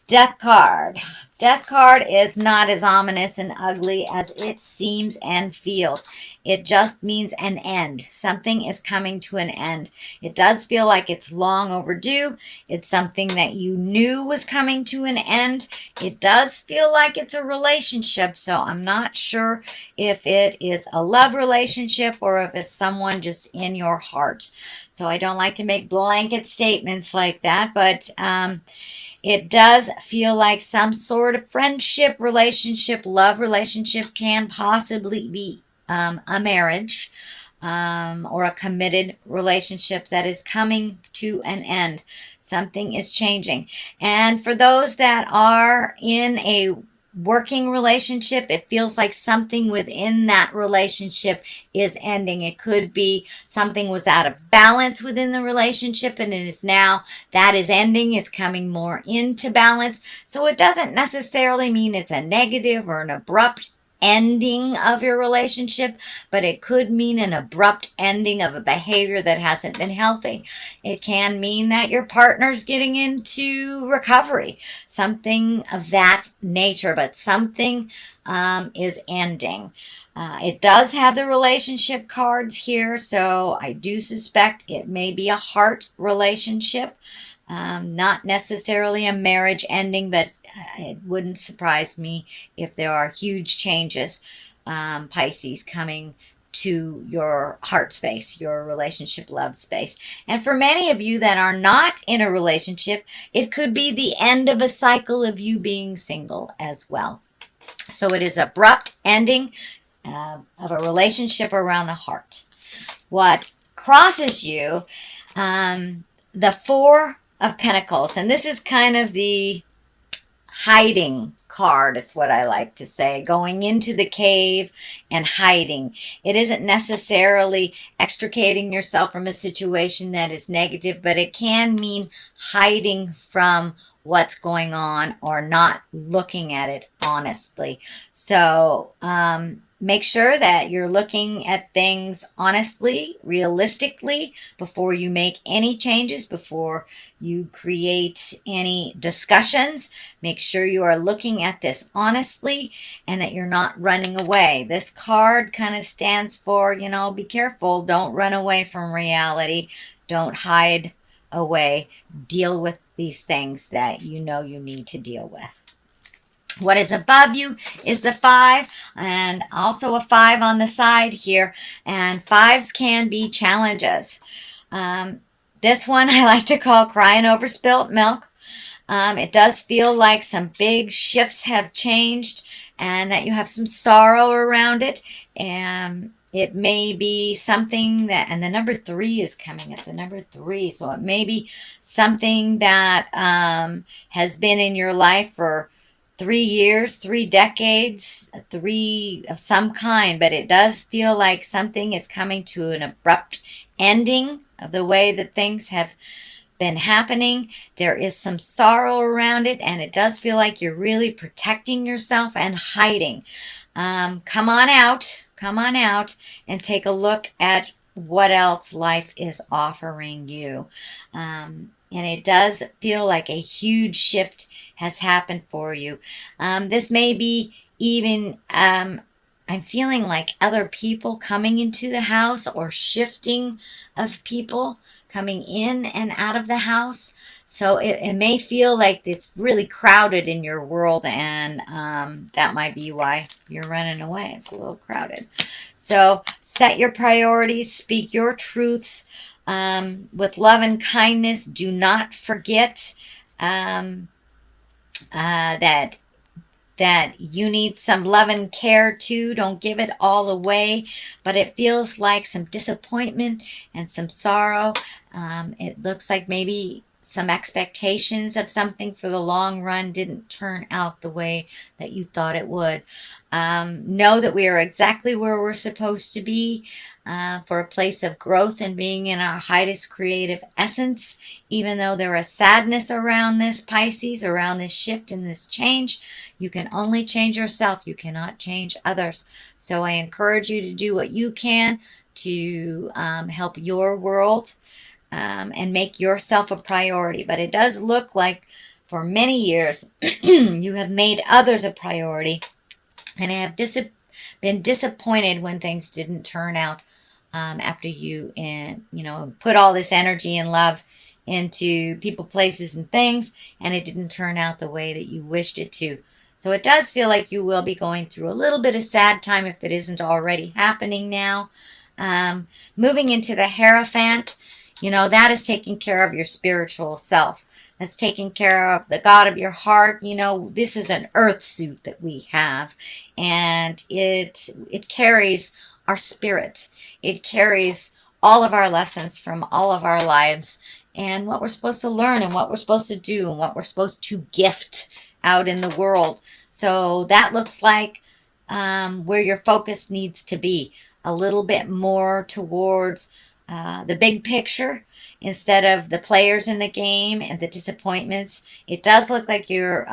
Death card. Death card is not as ominous and ugly as it seems and feels. It just means an end. Something is coming to an end. It does feel like it's long overdue. It's something that you knew was coming to an end. It does feel like it's a relationship, so I'm not sure if it is a love relationship or if it's someone just in your heart. So I don't like to make blanket statements like that, but it does feel like some sort of friendship, relationship, love relationship can possibly be a marriage or a committed relationship that is coming to an end. Something is changing. And for those that are in a working relationship, it feels like something within that relationship is ending. It could be something was out of balance within the relationship and it is now that is ending. It's coming more into balance. So it doesn't necessarily mean it's a negative or an abrupt ending of your relationship, but it could mean an abrupt ending of a behavior that hasn't been healthy. It can mean that your partner's getting into recovery, something of that nature, but something is ending. It does have the relationship cards here, so I do suspect it may be a heart relationship, not necessarily a marriage ending, but it wouldn't surprise me if there are huge changes, Pisces, coming to your heart space, your relationship love space. And for many of you that are not in a relationship, it could be the end of a cycle of you being single as well. So it is abrupt ending of a relationship around the heart. What crosses you, the Four of Pentacles, and this is kind of the hiding card is what I like to say, going into the cave and hiding. It isn't necessarily extricating yourself from a situation that is negative, but it can mean hiding from what's going on or not looking at it honestly. So make sure that you're looking at things honestly, realistically, before you make any changes, before you create any discussions. Make sure you are looking at this honestly and that you're not running away. This card kind of stands for, be careful. Don't run away from reality. Don't hide away. Deal with these things that you know you need to deal with. What is above you is the 5 and also a 5 on the side here. And 5s can be challenges. This one I like to call crying over spilt milk. It does feel like some big shifts have changed and that you have some sorrow around it. And it may be something that, and the number 3 is coming up, the number 3. So it may be something that has been in your life for 3 years, 3 decades, 3 of some kind, but it does feel like something is coming to an abrupt ending of the way that things have been happening. There is some sorrow around it, and it does feel like you're really protecting yourself and hiding. Come on out and take a look at what else life is offering you. And it does feel like a huge shift has happened for you. This may be even, I'm feeling like other people coming into the house or shifting of people coming in and out of the house. So it may feel like it's really crowded in your world, and that might be why you're running away. It's a little crowded. So set your priorities, speak your truths with love and kindness. Do not forget that you need some love and care too. Don't give it all away, but it feels like some disappointment and some sorrow. It looks like maybe some expectations of something for the long run didn't turn out the way that you thought it would. Know that we are exactly where we're supposed to be for a place of growth and being in our highest creative essence. Even though there is sadness around this, Pisces, around this shift and this change, you can only change yourself. You cannot change others. So I encourage you to do what you can to help your world and make yourself a priority. But it does look like for many years, you have made others a priority and have been disappointed when things didn't turn out after you put all this energy and love into people, places, and things, and it didn't turn out the way that you wished it to. So it does feel like you will be going through a little bit of sad time if it isn't already happening now. Moving into the Hierophant, that is taking care of your spiritual self. That's taking care of the God of your heart. This is an earth suit that we have, and it carries our spirit. It carries all of our lessons from all of our lives and what we're supposed to learn and what we're supposed to do and what we're supposed to gift out in the world. So that looks like where your focus needs to be, a little bit more towards the big picture instead of the players in the game and the disappointments. It does look like you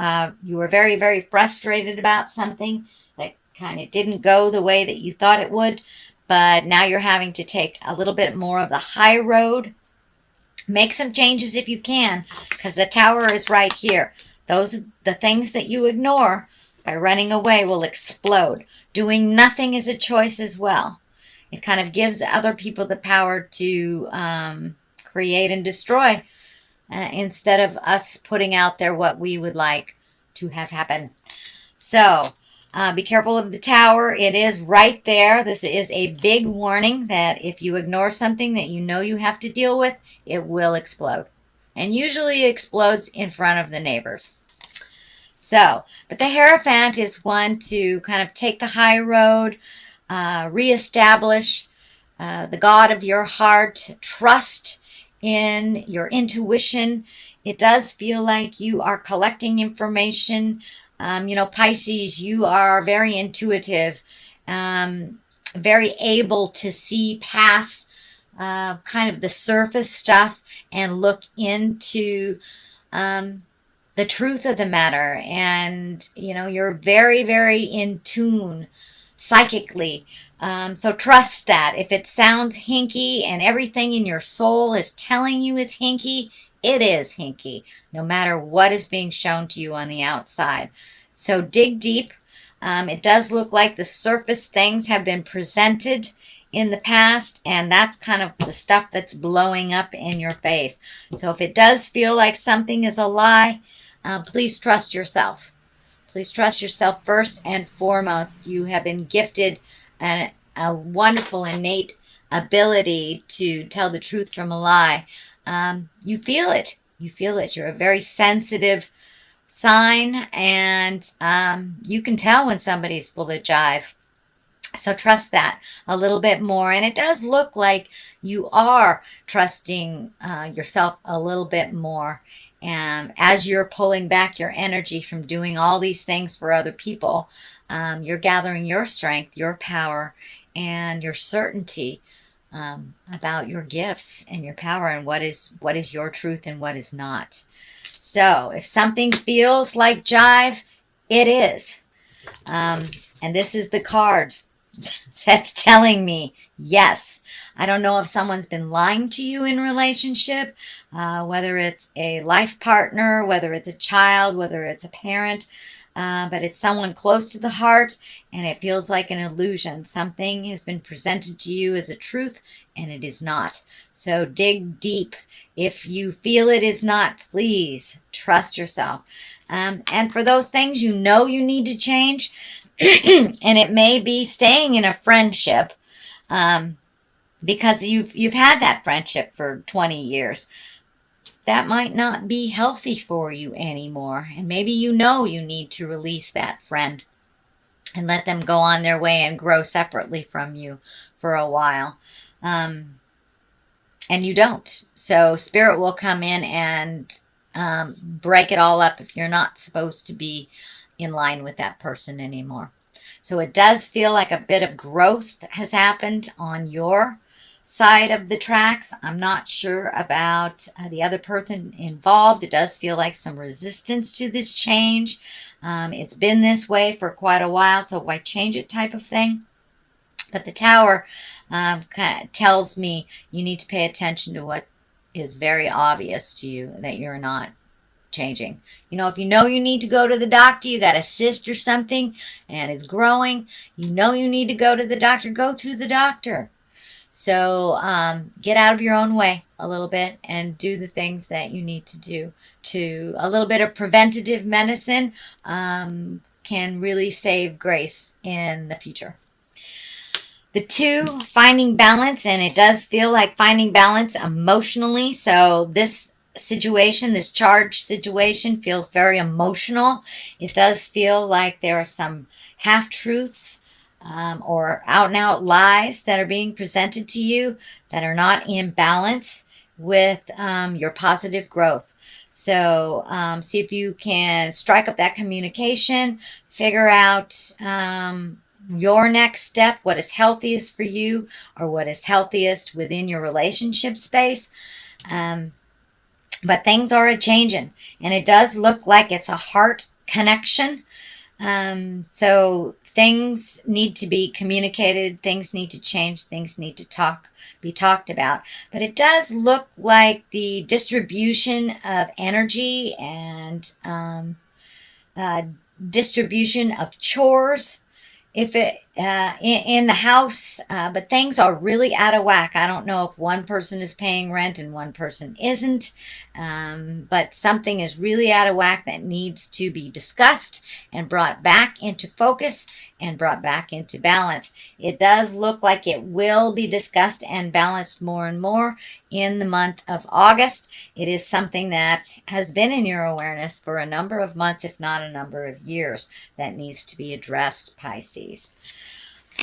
were very, very frustrated about something that kind of didn't go the way that you thought it would, but now you're having to take a little bit more of the high road. Make some changes if you can, because the Tower is right here. The things that you ignore by running away will explode. Doing nothing is a choice as well. It kind of gives other people the power to create and destroy instead of us putting out there what we would like to have happen. So be careful of the Tower. It is right there. This is a big warning that if you ignore something that you know you have to deal with, it will explode. And usually it explodes in front of the neighbors. So, but the Hierophant is one to kind of take the high road, reestablish the God of your heart, trust in your intuition. It does feel like you are collecting information. Pisces, you are very intuitive, very able to see past kind of the surface stuff and look into the truth of the matter. And, you're very, very in tune psychically. So trust that. If it sounds hinky and everything in your soul is telling you it's hinky, it is hinky, no matter what is being shown to you on the outside. So dig deep. It does look like the surface things have been presented in the past, and that's kind of the stuff that's blowing up in your face. So if it does feel like something is a lie, please trust yourself. Please trust yourself first and foremost. You have been gifted a wonderful innate ability to tell the truth from a lie. You feel it. You feel it. You're a very sensitive sign, and you can tell when somebody's full of jive. So trust that a little bit more. And it does look like you are trusting yourself a little bit more. And as you're pulling back your energy from doing all these things for other people, you're gathering your strength, your power, and your certainty about your gifts and your power and what is your truth and what is not. So if something feels like jive, it is. And this is the card that's telling me yes. I don't know if someone's been lying to you in relationship, whether it's a life partner, whether it's a child, whether it's a parent, but it's someone close to the heart, and it feels like an illusion. Something has been presented to you as a truth, and it is not. So dig deep. If you feel it is not, please trust yourself. And for those things you need to change, and it may be staying in a friendship, because you've had that friendship for 20 years. That might not be healthy for you anymore. And maybe you need to release that friend and let them go on their way and grow separately from you for a while. And you don't. So Spirit will come in and break it all up if you're not supposed to be in line with that person anymore. So it does feel like a bit of growth has happened on your side of the tracks. I'm not sure about the other person involved. It does feel like some resistance to this change. It's been this way for quite a while, so why change it type of thing. But the Tower kind of tells me you need to pay attention to what is very obvious to you that you're not changing. You know, if you know you need to go to the doctor, you got a cyst or something and it's growing, you know you need to go to the doctor, go to the doctor. So get out of your own way a little bit and do the things that you need to do. To a little bit of preventative medicine can really save grace in the future. The 2, finding balance, and it does feel like finding balance emotionally. So this situation, this charged situation, feels very emotional. It does feel like there are some half-truths or out-and-out lies that are being presented to you that are not in balance with your positive growth. So see if you can strike up that communication, figure out your next step, what is healthiest for you or what is healthiest within your relationship space. But things are a-changing, and it does look like it's a heart connection. So things need to be communicated, things need to change, things need to be talked about. But it does look like the distribution of energy and distribution of chores, if it in the house, but things are really out of whack. I don't know if one person is paying rent and one person isn't, but something is really out of whack that needs to be discussed and brought back into focus and brought back into balance. It does look like it will be discussed and balanced more and more in the month of August. It is something that has been in your awareness for a number of months, if not a number of years, that needs to be addressed, Pisces.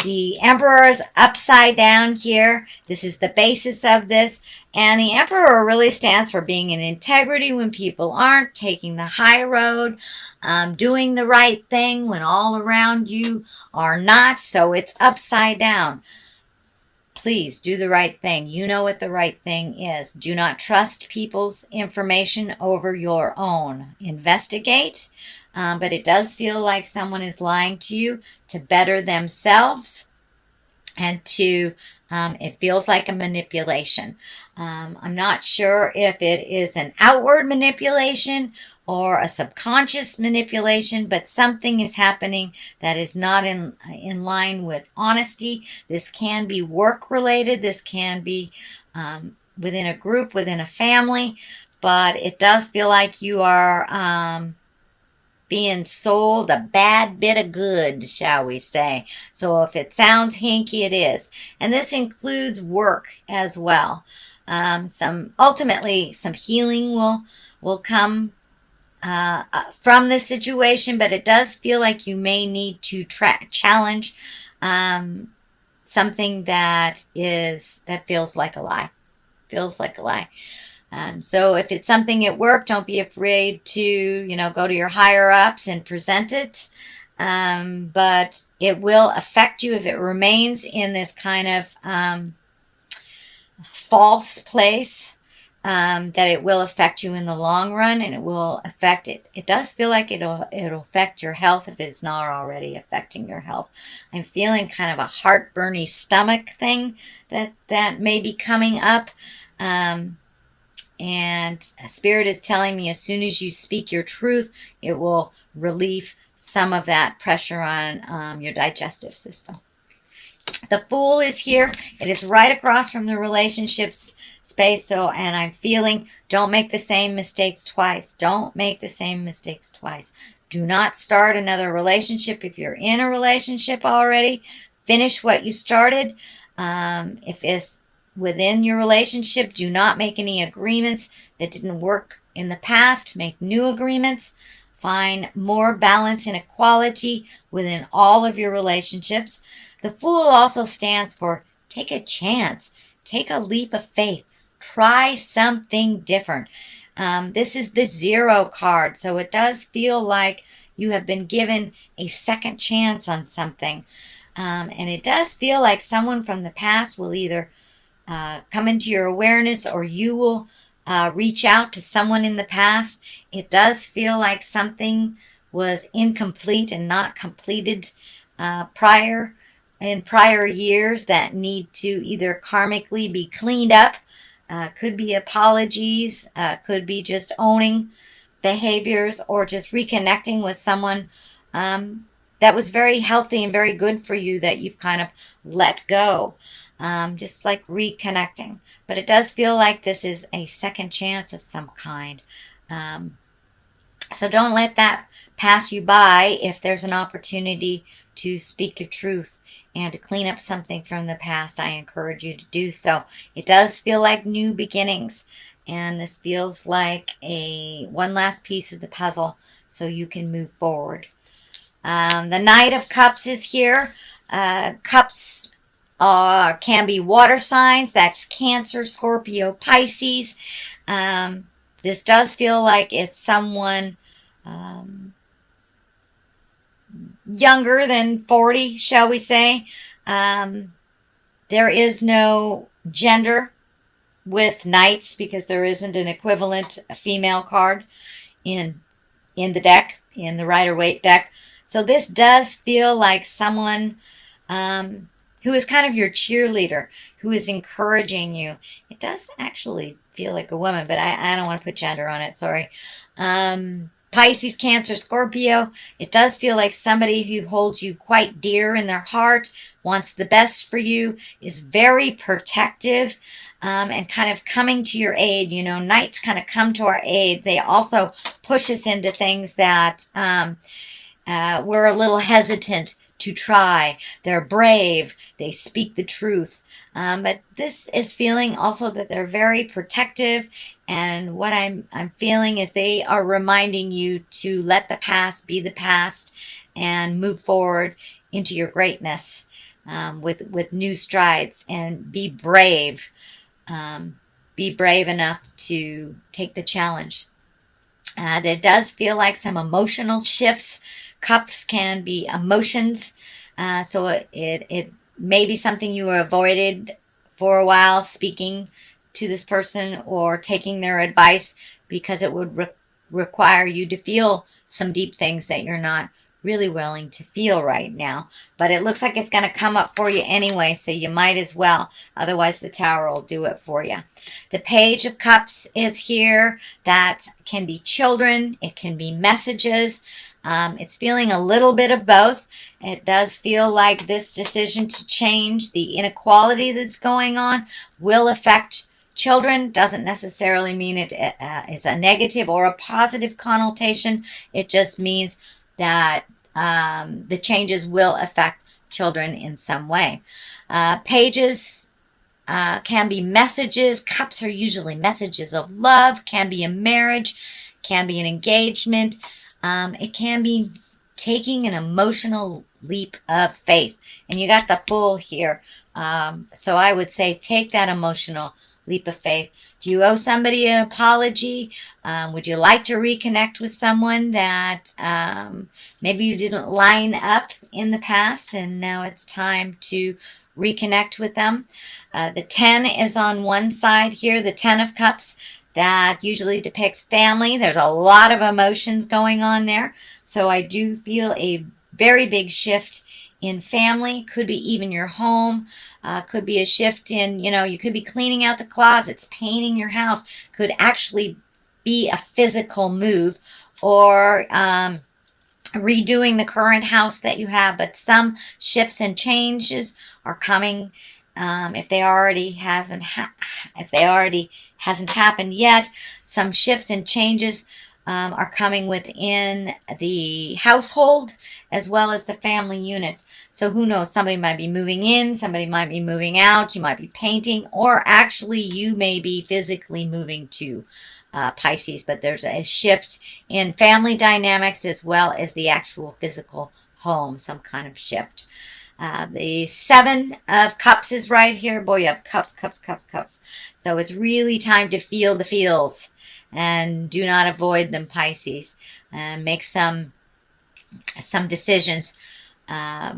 The Emperor is upside down here. This is the basis of this. And the Emperor really stands for being in integrity when people aren't, taking the high road, doing the right thing when all around you are not. So it's upside down. Please do the right thing. You know what the right thing is. Do not trust people's information over your own. Investigate. But it does feel like someone is lying to you to better themselves, and it feels like a manipulation. I'm not sure if it is an outward manipulation or a subconscious manipulation, but something is happening that is not in line with honesty. This can be work related. This can be within a group, within a family, but it does feel like you are being sold a bad bit of goods, shall we say. So if it sounds hinky, it is. And this includes work as well. Ultimately, some healing will come from this situation, but it does feel like you may need to challenge something that feels like a lie. Feels like a lie. So if it's something at work, don't be afraid to, go to your higher ups and present it. But it will affect you if it remains in this kind of false place, that it will affect you in the long run, and it will affect it. It does feel like it'll affect your health if it's not already affecting your health. I'm feeling kind of a heartburny stomach thing that may be coming up. And Spirit is telling me as soon as you speak your truth, it will relieve some of that pressure on your digestive system. The Fool is here. It is right across from the relationships space. And I'm feeling, don't make the same mistakes twice. Don't make the same mistakes twice. Do not start another relationship if you're in a relationship already. Finish what you started. If it's within your relationship, do not make any agreements that didn't work in the past. Make new agreements. Find more balance and equality within all of your relationships. The Fool also stands for take a chance. Take a leap of faith. Try something different. This is the 0 card, so it does feel like you have been given a second chance on something. And it does feel like someone from the past will either come into your awareness, or you will reach out to someone in the past. It does feel like something was incomplete and not completed in prior years that need to either karmically be cleaned up. Could be apologies, could be just owning behaviors or just reconnecting with someone that was very healthy and very good for you that you've kind of let go. Just like reconnecting. But it does feel like this is a second chance of some kind. Um, so don't let that pass you by if there's an opportunity to speak your truth and to clean up something from the past. I encourage you to do so. It does feel like new beginnings, and this feels like a one last piece of the puzzle so you can move forward. The Knight of Cups is here. Cups can be water signs. That's Cancer, Scorpio, Pisces. This does feel like it's someone younger than 40, shall we say. There is no gender with knights because there isn't an equivalent female card in the deck, in the Rider-Waite deck. So this does feel like someone who is kind of your cheerleader, who is encouraging you. It does actually feel like a woman, but I don't want to put gender on it, sorry. Pisces, Cancer, Scorpio, it does feel like somebody who holds you quite dear in their heart, wants the best for you, is very protective, and kind of coming to your aid. You know, knights kind of come to our aid. They also push us into things that we're a little hesitant to try. They're brave. They speak the truth. But this is feeling also that they're very protective. And what I'm feeling is they are reminding you to let the past be the past and move forward into your greatness with new strides, and be brave. Be brave enough to take the challenge. There does feel like some emotional shifts. Cups can be emotions. So it may be something you avoided for a while, speaking to this person or taking their advice, because it would require you to feel some deep things that you're not really willing to feel right now. But it looks like it's going to come up for you anyway, so you might as well. Otherwise, the Tower will do it for you. The Page of Cups is here. That can be children. It can be messages. It's feeling a little bit of both. It does feel like this decision to change the inequality that's going on will affect children. Doesn't necessarily mean it is a negative or a positive connotation. It just means that the changes will affect children in some way. Pages can be messages. Cups are usually messages of love. Can be a marriage. Can be an engagement. It can be taking an emotional leap of faith. And you got the Fool here. So I would say take that emotional leap of faith. Do you owe somebody an apology? Would you like to reconnect with someone that maybe you didn't line up in the past, and now it's time to reconnect with them? The 10 is on one side here, the 10 of Cups. That usually depicts family. There's a lot of emotions going on there. So I do feel a very big shift in family. Could be even your home. Could be a shift in, you could be cleaning out the closets, painting your house. Could actually be a physical move, or redoing the current house that you have. But some shifts and changes are coming. If they already hasn't happened yet, some shifts and changes are coming within the household as well as the family units. So who knows, somebody might be moving in, somebody might be moving out, you might be painting, or actually you may be physically moving to Pisces. But there's a shift in family dynamics as well as the actual physical home, some kind of shift. The 7 of Cups is right here. Boy, you have cups, cups, cups, cups. So it's really time to feel the feels, and do not avoid them, Pisces. And make some decisions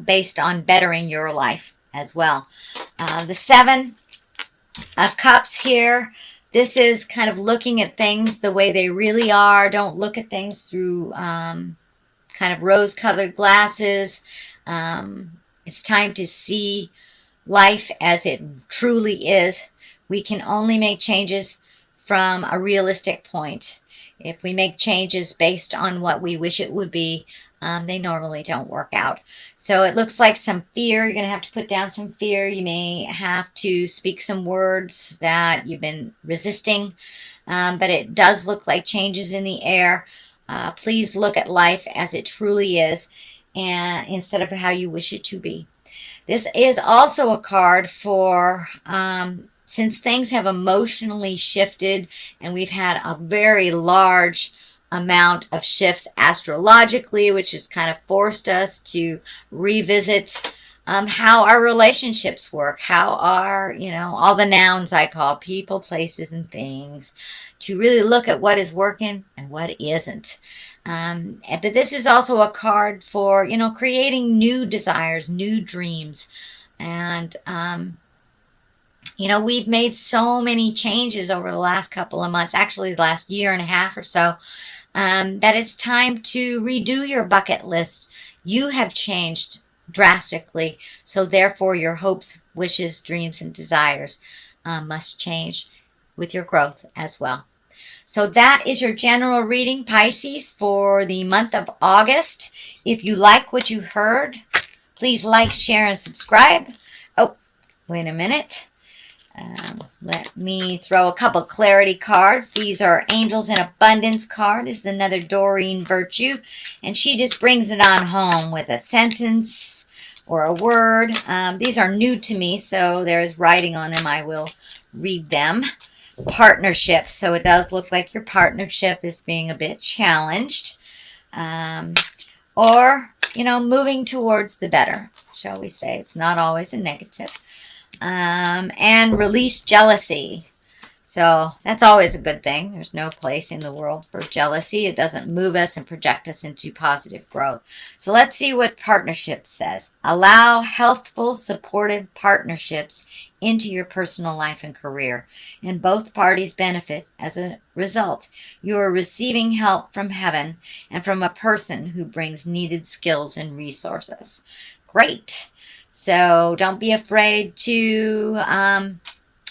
based on bettering your life as well. The 7 of Cups here. This is kind of looking at things the way they really are. Don't look at things through kind of rose-colored glasses. It's time to see life as it truly is. We can only make changes from a realistic point. If we make changes based on what we wish it would be, they normally don't work out. So it looks like some fear. You're going to have to put down some fear. You may have to speak some words that you've been resisting, but it does look like changes in the air. Please look at life as it truly is, and instead of how you wish it to be. This is also a card for since things have emotionally shifted and we've had a very large amount of shifts astrologically, which has kind of forced us to revisit how our relationships work, how our, all the nouns I call people, places, and things, to really look at what is working and what isn't. But this is also a card for, creating new desires, new dreams. And, we've made so many changes over the last couple of months, actually the last year and a half or so, that it's time to redo your bucket list. You have changed drastically, so therefore your hopes, wishes, dreams, and desires must change with your growth as well. So that is your general reading, Pisces, for the month of August. If you like what you heard, please like, share, and subscribe. Oh, wait a minute. Let me throw a couple clarity cards. These are Angels in Abundance card. This is another Doreen Virtue, and she just brings it on home with a sentence or a word. These are new to me, so there's writing on them. I will read them. Partnership. So it does look like your partnership is being a bit challenged, or moving towards the better, shall we say. It's not always a negative. And release jealousy. So that's always a good thing. There's no place in the world for jealousy. It doesn't move us and project us into positive growth. So let's see what partnership says. Allow healthful, supportive partnerships into your personal life and career, and both parties benefit as a result. You are receiving help from heaven and from a person who brings needed skills and resources. Great. So don't be afraid to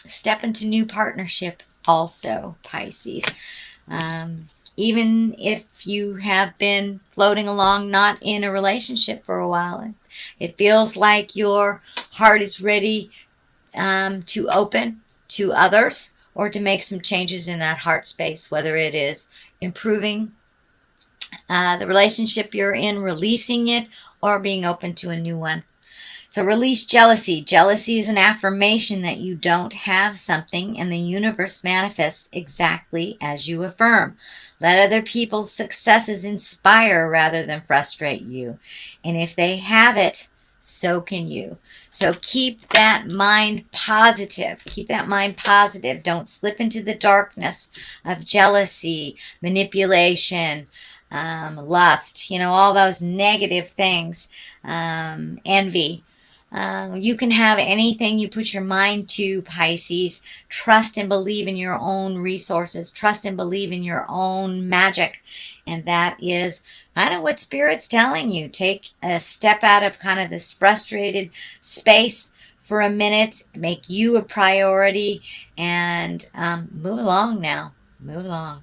step into new partnership also, Pisces. Even if you have been floating along not in a relationship for a while, it feels like your heart is ready to open to others or to make some changes in that heart space, whether it is improving the relationship you're in, releasing it, or being open to a new one. So release jealousy. Jealousy is an affirmation that you don't have something, and the universe manifests exactly as you affirm. Let other people's successes inspire rather than frustrate you. And if they have it, so can you. So keep that mind positive. Keep that mind positive. Don't slip into the darkness of jealousy, manipulation, lust, all those negative things, envy. You can have anything you put your mind to, Pisces. Trust and believe in your own resources. Trust and believe in your own magic. And that is kind of what Spirit's telling you. Take a step out of kind of this frustrated space for a minute. Make you a priority and move along now. Move along.